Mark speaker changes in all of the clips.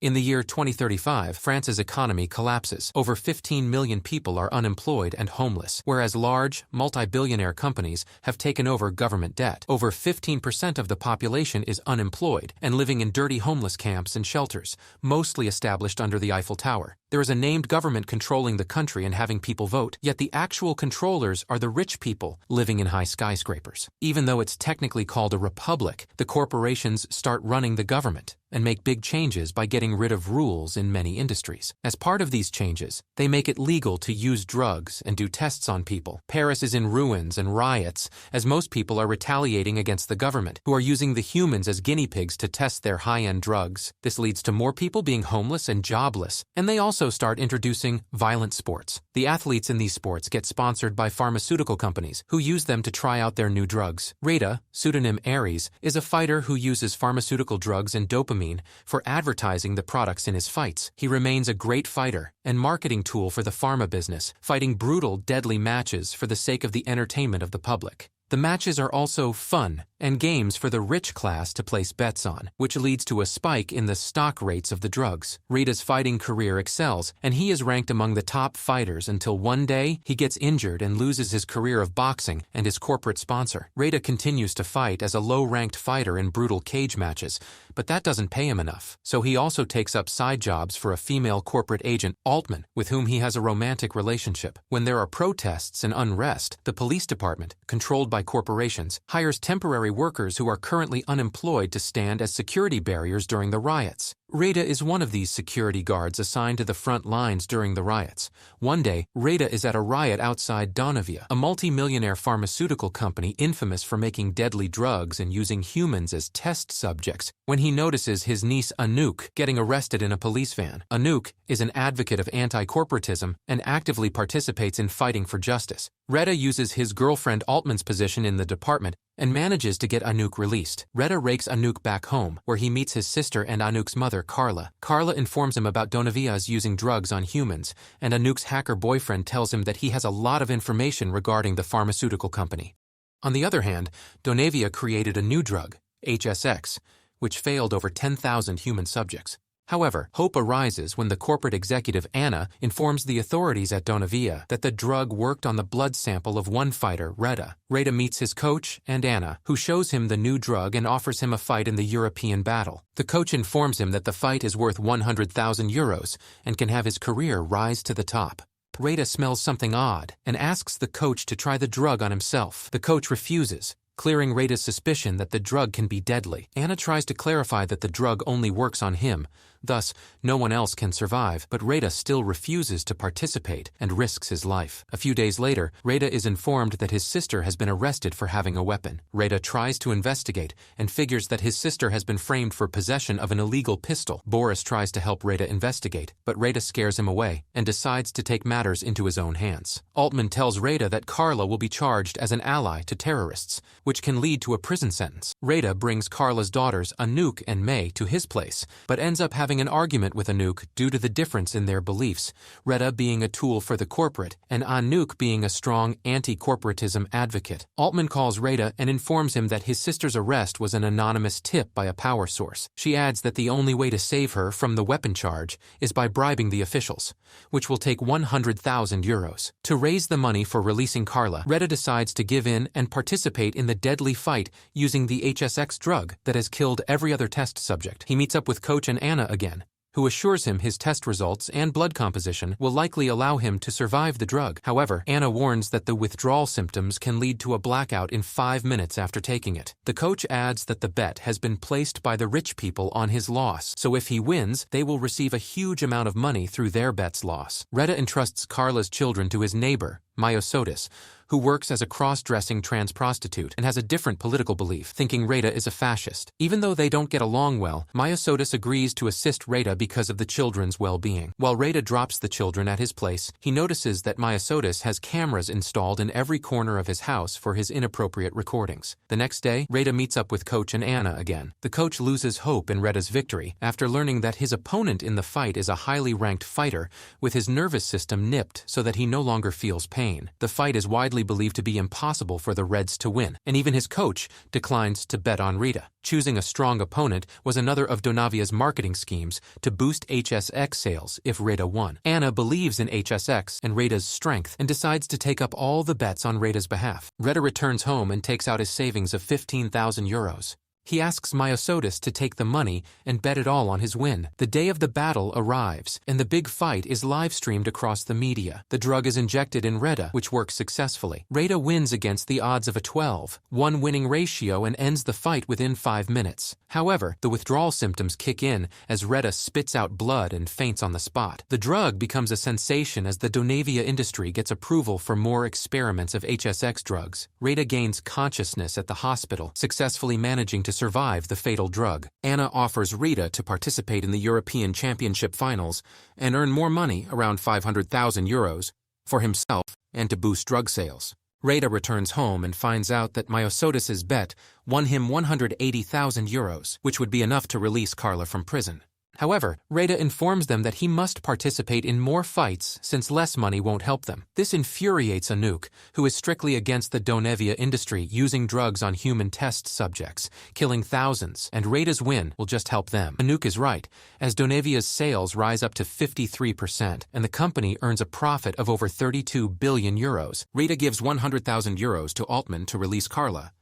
Speaker 1: In the year 2035, France's economy collapses. Over 15 million people are unemployed and homeless, whereas large, multi-billionaire companies have taken over government debt. Over 15% of the population is unemployed and living in dirty homeless camps and shelters, mostly established under the Eiffel Tower. There is a named government controlling the country and having people vote, yet the actual controllers are the rich people living in high skyscrapers. Even though it's technically called a republic, the corporations start running the government and make big changes by getting rid of rules in many industries. As part of these changes, they make it legal to use drugs and do tests on people. Paris is in ruins and riots, as most people are retaliating against the government, who are using the humans as guinea pigs to test their high-end drugs. This leads to more people being homeless and jobless, and they also start introducing violent sports. The athletes in these sports get sponsored by pharmaceutical companies, who use them to try out their new drugs. Reda, pseudonym Arès, is a fighter who uses pharmaceutical drugs and dopamine for advertising the products in his fights. He remains a great fighter and marketing tool for the pharma business, fighting brutal, deadly matches for the sake of the entertainment of the public. The matches are also fun and games for the rich class to place bets on, which leads to a spike in the stock rates of the drugs. Reda's fighting career excels, and he is ranked among the top fighters until one day he gets injured and loses his career of boxing and his corporate sponsor. Reda continues to fight as a low-ranked fighter in brutal cage matches, but that doesn't pay him enough. So he also takes up side jobs for a female corporate agent, Altman, with whom he has a romantic relationship. When there are protests and unrest, the police department, controlled by corporations, hires temporary workers who are currently unemployed to stand as security barriers during the riots. Reda is one of these security guards assigned to the front lines during the riots. One day, Reda is at a riot outside Donavia, a multi-millionaire pharmaceutical company infamous for making deadly drugs and using humans as test subjects, when he notices his niece Anouk getting arrested in a police van. Anouk is an advocate of anti-corporatism and actively participates in fighting for justice. Reda uses his girlfriend Altman's position in the department and manages to get Anouk released. Reda rakes Anouk back home, where he meets his sister and Anouk's mother, Carla. Carla informs him about Donavia's using drugs on humans, and Anouk's hacker boyfriend tells him that he has a lot of information regarding the pharmaceutical company. On the other hand, Donavia created a new drug, HSX, which failed over 10,000 human subjects. However, hope arises when the corporate executive Anna informs the authorities at Donavia that the drug worked on the blood sample of one fighter, Reda. Reda meets his coach and Anna, who shows him the new drug and offers him a fight in the European battle. The coach informs him that the fight is worth 100,000 euros and can have his career rise to the top. Reda smells something odd and asks the coach to try the drug on himself. The coach refuses, clearing Reda's suspicion that the drug can be deadly. Anna tries to clarify that the drug only works on him, thus no one else can survive, but Reda still refuses to participate and risks his life. A few days later, Reda is informed that his sister has been arrested for having a weapon. Reda tries to investigate and figures that his sister has been framed for possession of an illegal pistol. Boris tries to help Reda investigate, but Reda scares him away and decides to take matters into his own hands. Altman tells Reda that Carla will be charged as an ally to terrorists, which can lead to a prison sentence. Reda brings Carla's daughters, Anouk and May, to his place, but ends up having an argument with Anouk due to the difference in their beliefs, Reda being a tool for the corporate and Anouk being a strong anti-corporatism advocate. Altman calls Reda and informs him that his sister's arrest was an anonymous tip by a power source. She adds that the only way to save her from the weapon charge is by bribing the officials, which will take 100,000 euros. To raise the money for releasing Carla, Reda decides to give in and participate in the deadly fight using the HSX drug that has killed every other test subject. He meets up with Coach and Anna again, who assures him his test results and blood composition will likely allow him to survive the drug. However, Anna warns that the withdrawal symptoms can lead to a blackout in 5 minutes after taking it. The coach adds that the bet has been placed by the rich people on his loss, so if he wins, they will receive a huge amount of money through their bet's loss. Reda entrusts Carla's children to his neighbor, Myosotis, who works as a cross-dressing trans prostitute and has a different political belief, thinking Reda is a fascist. Even though they don't get along well, Myosotis agrees to assist Reda because of the children's well-being. While Reda drops the children at his place, he notices that Myosotis has cameras installed in every corner of his house for his inappropriate recordings. The next day, Reda meets up with Coach and Anna again. The coach loses hope in Reda's victory after learning that his opponent in the fight is a highly ranked fighter with his nervous system nipped so that he no longer feels pain. pain. The fight is widely believed to be impossible for the Reds to win, and even his coach declines to bet on Rita. Choosing a strong opponent was another of Donavia's marketing schemes to boost HSX sales if Rita won. Anna believes in HSX and Rita's strength and decides to take up all the bets on Rita's behalf. Rita returns home and takes out his savings of 15,000 euros. He asks Myosotis to take the money and bet it all on his win. The day of the battle arrives, and the big fight is live-streamed across the media. The drug is injected in Rita, which works successfully. Rita wins against the odds of a 12-1 winning ratio and ends the fight within 5 minutes. However, the withdrawal symptoms kick in as Rita spits out blood and faints on the spot. The drug becomes a sensation as the Donavia industry gets approval for more experiments of HSX drugs. Rita gains consciousness at the hospital, successfully managing to survive the fatal drug. Anna offers Rita to participate in the European Championship finals and earn more money, around 500,000 euros, for himself and to boost drug sales. Rita returns home and finds out that Myosotis' bet won him 180,000 euros, which would be enough to release Carla from prison. However, Rita informs them that he must participate in more fights since less money won't help them. This infuriates Anouk, who is strictly against the Donavia industry using drugs on human test subjects, killing thousands, and Rita's win will just help them. Anouk is right, as Donavia's sales rise up to 53%, and the company earns a profit of over 32 billion euros. Rita gives 100,000 euros to Altman to release Carla,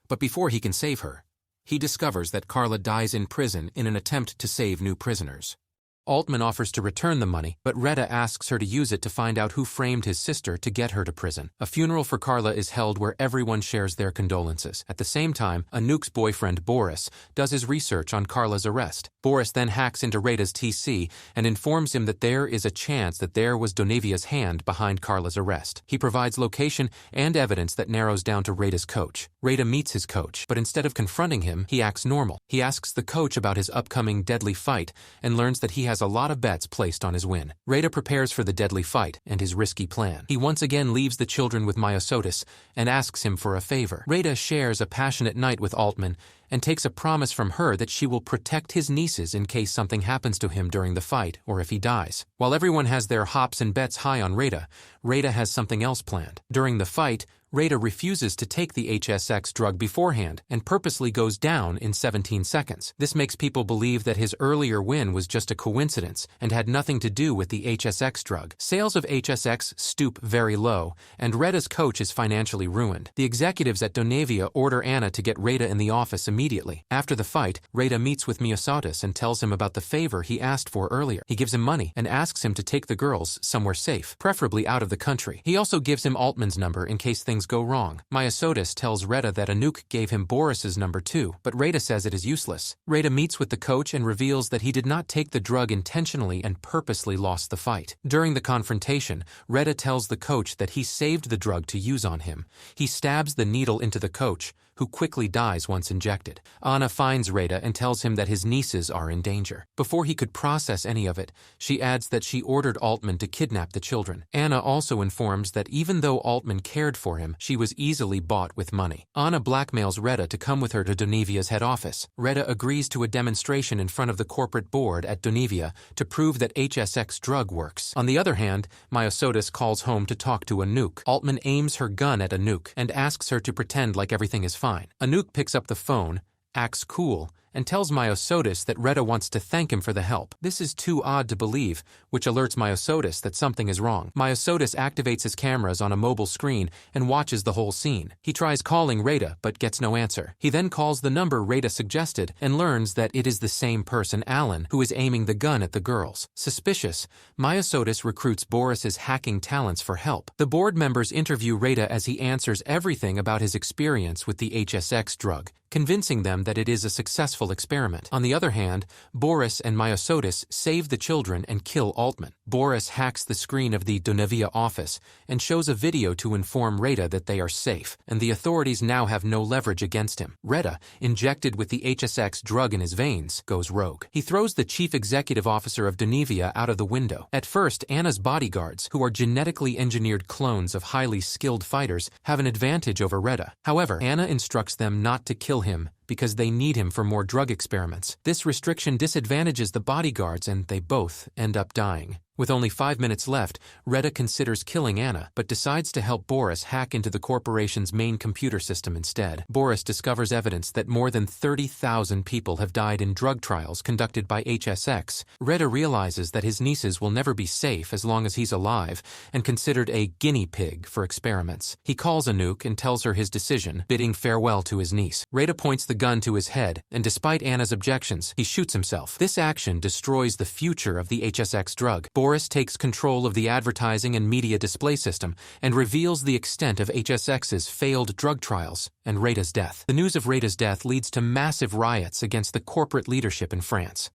Speaker 1: but before he can save her, he discovers that Carla dies in prison in an attempt to save new prisoners. Altman offers to return the money, but Rita asks her to use it to find out who framed his sister to get her to prison. A funeral for Carla is held where everyone shares their condolences. At the same time, Anouk's boyfriend Boris does his research on Carla's arrest. Boris then hacks into Rita's TC and informs him that there is a chance that there was Donavia's hand behind Carla's arrest. He provides location and evidence that narrows down to Rita's coach. Rita meets his coach, but instead of confronting him, he acts normal. He asks the coach about his upcoming deadly fight and learns that he has a lot of bets placed on his win. Rita prepares for the deadly fight and his risky plan. He once again leaves the children with Myosotis and asks him for a favor. Rita shares a passionate night with Altman and takes a promise from her that she will protect his nieces in case something happens to him during the fight or if he dies. While everyone has their hops and bets high on Rita, Rita has something else planned. During the fight, Rita refuses to take the HSX drug beforehand and purposely goes down in 17 seconds. This makes people believe that his earlier win was just a coincidence and had nothing to do with the HSX drug. Sales of HSX stoop very low, and Rita's coach is financially ruined. The executives at Donavia order Anna to get Rita in the office immediately. After the fight, Rita meets with Myosotis and tells him about the favor he asked for earlier. He gives him money and asks him to take the girls somewhere safe, preferably out of the country. He also gives him Altman's number in case things go wrong. Myosotis tells Rita that Anouk gave him Boris's number too, but Rita says it is useless. Rita meets with the coach and reveals that he did not take the drug intentionally and purposely lost the fight. During the confrontation, Rita tells the coach that he saved the drug to use on him. He stabs the needle into the coach, who quickly dies once injected. Anna finds Rita and tells him that his nieces are in danger. Before he could process any of it, she adds that she ordered Altman to kidnap the children. Anna also informs that even though Altman cared for him, she was easily bought with money. Anna blackmails Rita to come with her to Donavia's head office. Rita agrees to a demonstration in front of the corporate board at Donavia to prove that HSX drug works. On the other hand, Myosotis calls home to talk to Anouk. Altman aims her gun at Anouk and asks her to pretend like everything is fine. Anouk picks up the phone, acts cool, and tells Myosotis that Rita wants to thank him for the help. This is too odd to believe, which alerts Myosotis that something is wrong. Myosotis activates his cameras on a mobile screen and watches the whole scene. He tries calling Rita but gets no answer. He then calls the number Rita suggested and learns that it is the same person, Alan, who is aiming the gun at the girls. Suspicious, Myosotis recruits Boris's hacking talents for help. The board members interview Rita as he answers everything about his experience with the HSX drug, convincing them that it is a successful experiment. On the other hand, Boris and Myosotis save the children and kill Altman. Boris hacks the screen of the Donavia office and shows a video to inform Rita that they are safe, and the authorities now have no leverage against him. Rita, injected with the HSX drug in his veins, goes rogue. He throws the chief executive officer of Donavia out of the window. At first, Anna's bodyguards, who are genetically engineered clones of highly skilled fighters, have an advantage over Rita. However, Anna instructs them not to kill him because they need him for more drug experiments. This restriction disadvantages the bodyguards and they both end up dying. With only 5 minutes left, Retta considers killing Anna, but decides to help Boris hack into the corporation's main computer system instead. Boris discovers evidence that more than 30,000 people have died in drug trials conducted by HSX. Retta realizes that his nieces will never be safe as long as he's alive, and considered a guinea pig for experiments. He calls Anouk and tells her his decision, bidding farewell to his niece. Retta points the gun to his head, and despite Anna's objections, he shoots himself. This action destroys the future of the HSX drug. Boris takes control of the advertising and media display system and reveals the extent of HSX's failed drug trials and Retta's death. The news of Retta's death leads to massive riots against the corporate leadership in France.